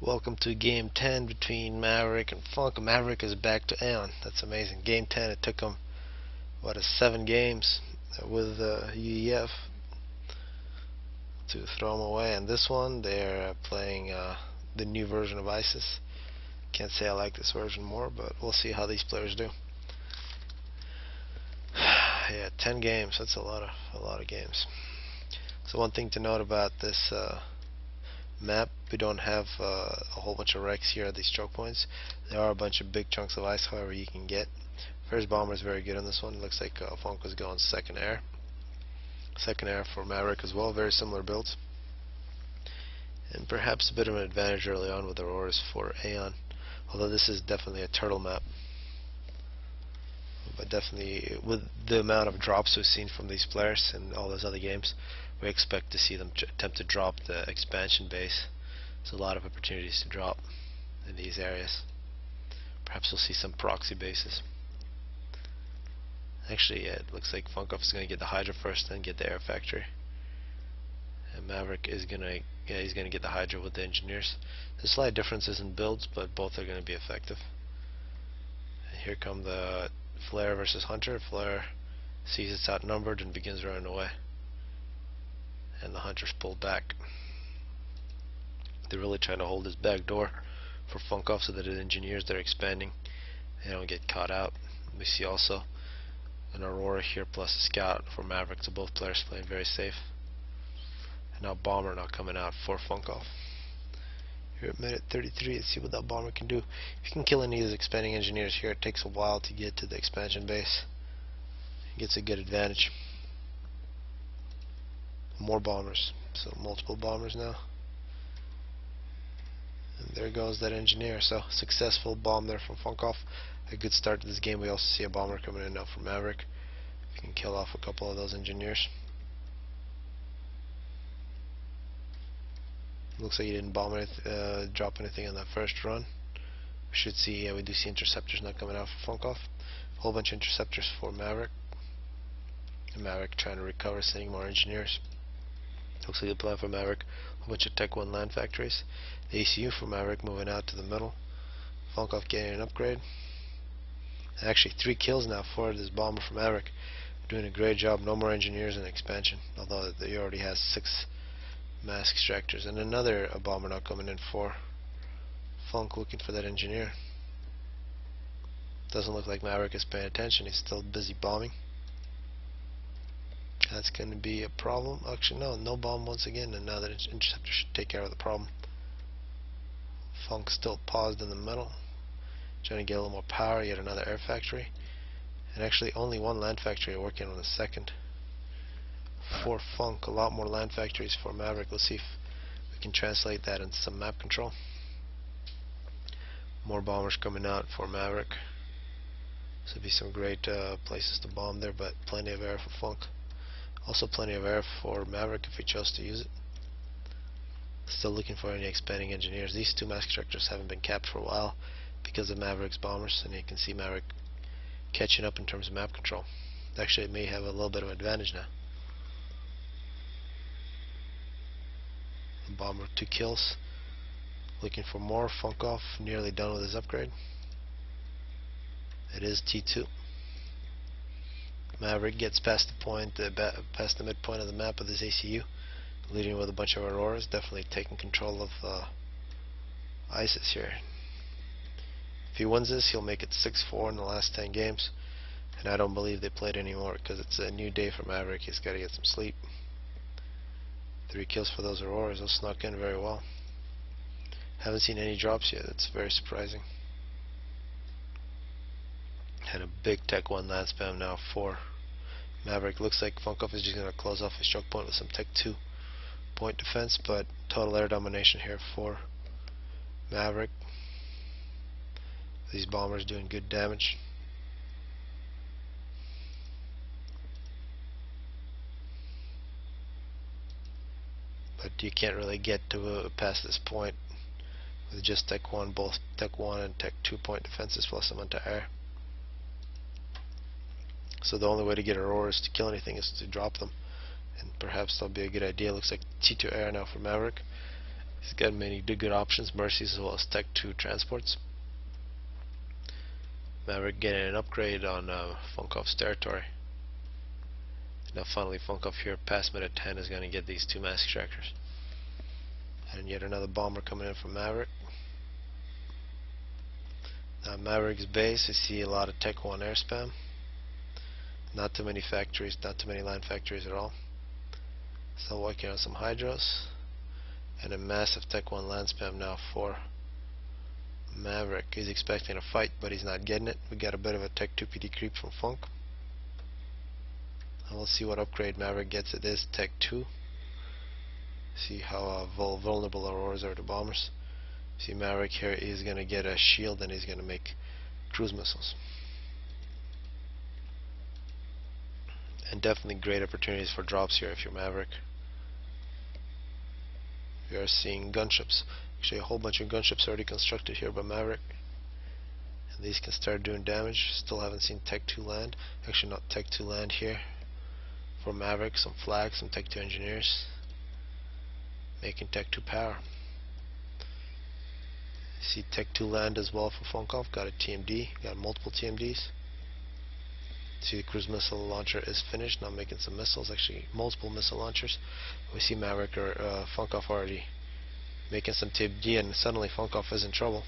Welcome to Game 10 between Maverick and Funk. Maverick is back to Aeon. That's amazing. Game 10, it took him, 7 games with UEF to throw him away. And this one, they're playing the new version of ISIS. Can't say I like this version more, but we'll see how these players do. Yeah, 10 games. That's a lot of games. So one thing to note about this map, we don't have a whole bunch of wrecks here at these choke points. There are a bunch of big chunks of ice, however, you can get. First bomber is very good on this one. It looks like Funk was going second air. Second air for Maverick as well. Very similar builds. And perhaps a bit of an advantage early on with Auroras for Aeon. Although this is definitely a turtle map. But definitely, with the amount of drops we've seen from these players and all those other games, we expect to see them attempt to drop the expansion base. There's a lot of opportunities to drop in these areas. Perhaps we'll see some proxy bases. Actually, yeah, it looks like FunkOff is going to get the Hydra first, then get the Air Factory. And Maverick is going to, he's going to get the Hydra with the engineers. There's slight differences in builds, but both are going to be effective. And here come the Flare versus Hunter. Flare sees it's outnumbered and begins running away. And the Hunter's pulled back. They're really trying to hold this back door for FunkOff so that the engineers that are expanding, they don't get caught out. We see also an Aurora here plus a Scout for Maverick, so both players playing very safe. And now Bomber now coming out for FunkOff. Here at minute 33, let's see what that Bomber can do. If you can kill any of these expanding engineers here, it takes a while to get to the expansion base. He gets a good advantage. More bombers, so multiple bombers now. And there goes that engineer. So successful bomb there from FunkOff. A good start to this game. We also see a bomber coming in now from Maverick. If you can kill off a couple of those engineers. Looks like he didn't drop anything on that first run. We should see, we do see interceptors now coming out for FunkOff. A whole bunch of interceptors for Maverick. And Maverick trying to recover, sending more engineers. Looks like the plan for Maverick, a whole bunch of Tech 1 land factories. The ACU for Maverick moving out to the middle. FunkOff getting an upgrade. And actually 3 kills now for this bomber from Maverick. Doing a great job. No more engineers in expansion, although he already has 6 mass extractors. And another bomber now coming in for Funk, looking for that engineer. Doesn't look like Maverick is paying attention. He's still busy bombing. That's going to be a problem. Actually, no bomb once again, and now that interceptor should take care of the problem. Funk still paused in the middle, trying to get a little more power. Yet another air factory, and actually only 1 land factory working on the second. For Funk, a lot more land factories for Maverick. Let's see if we can translate that into some map control. More bombers coming out for Maverick. This would be some great places to bomb there, but plenty of air for Funk. Also plenty of air for Maverick if he chose to use it. Still looking for any expanding engineers. These 2 mass extractors haven't been capped for a while because of Maverick's bombers, and you can see Maverick catching up in terms of map control. Actually, it may have a little bit of advantage now. Bomber 2 kills. Looking for more. FunkOff nearly done with his upgrade. It is T2. Maverick gets past the point, past the midpoint of the map with his ACU, leading with a bunch of Auroras, definitely taking control of ISIS here. If he wins this, he'll make it 6-4 in the last 10 games, and I don't believe they played anymore because it's a new day for Maverick. He's got to get some sleep. 3 kills for those Auroras. Those snuck in very well. Haven't seen any drops yet. That's very surprising. And a big Tech 1 land spam now for Maverick. Looks like FunkOff is just going to close off his choke point with some Tech 2 point defense, but total air domination here for Maverick. These bombers doing good damage. But you can't really get to past this point with just Tech 1, both Tech 1 and Tech 2 point defenses plus some anti-air. So the only way to get Auroras to kill anything is to drop them, and perhaps that'll be a good idea. Looks like T2 air now for Maverick, He's got many good options, Mercies as well as Tech 2 transports. Maverick getting an upgrade on FunkOff's territory. Now finally FunkOff here past minute 10 is going to get these 2 mass extractors. And yet another bomber coming in from Maverick. Now Maverick's base, I see a lot of Tech 1 air spam. Not too many factories, not too many land factories at all. Still working on some hydros. And a massive Tech 1 land spam now for Maverick. He's expecting a fight, but he's not getting it. We got a bit of a Tech 2 PD creep from Funk. And we'll see what upgrade Maverick gets. It is Tech 2. See how vulnerable our ores are to bombers. See Maverick here is going to get a shield and he's going to make cruise missiles. And definitely great opportunities for drops here if you're Maverick. We are seeing gunships. Actually a whole bunch of gunships already constructed here by Maverick. And these can start doing damage. Still haven't seen Tech 2 land. Actually not Tech 2 land here. For Maverick, some flags, some Tech 2 engineers. Making Tech 2 power. See Tech 2 land as well for FunkOff. Got a TMD, got multiple TMDs. See the cruise missile launcher is finished. Now making some missiles, actually multiple missile launchers. We see Maverick or FunkOff already making some TMD, and suddenly FunkOff is in trouble.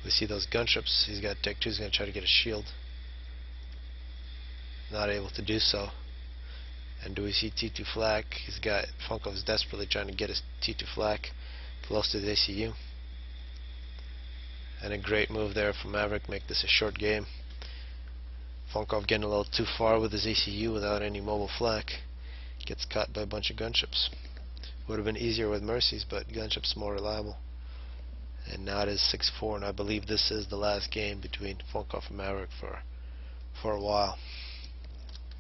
We see those gunships. He's got Tech 2. He's going to try to get a shield. Not able to do so. And do we see T2 flak? He's got FunkOff's desperately trying to get his T2 flak close to the ACU. And a great move there from Maverick. Make this a short game. FunkOff getting a little too far with his ACU without any mobile flak. Gets caught by a bunch of gunships. Would have been easier with Mercies, but gunships more reliable. And now it is 6-4, and I believe this is the last game between FunkOff and Maverick for a while.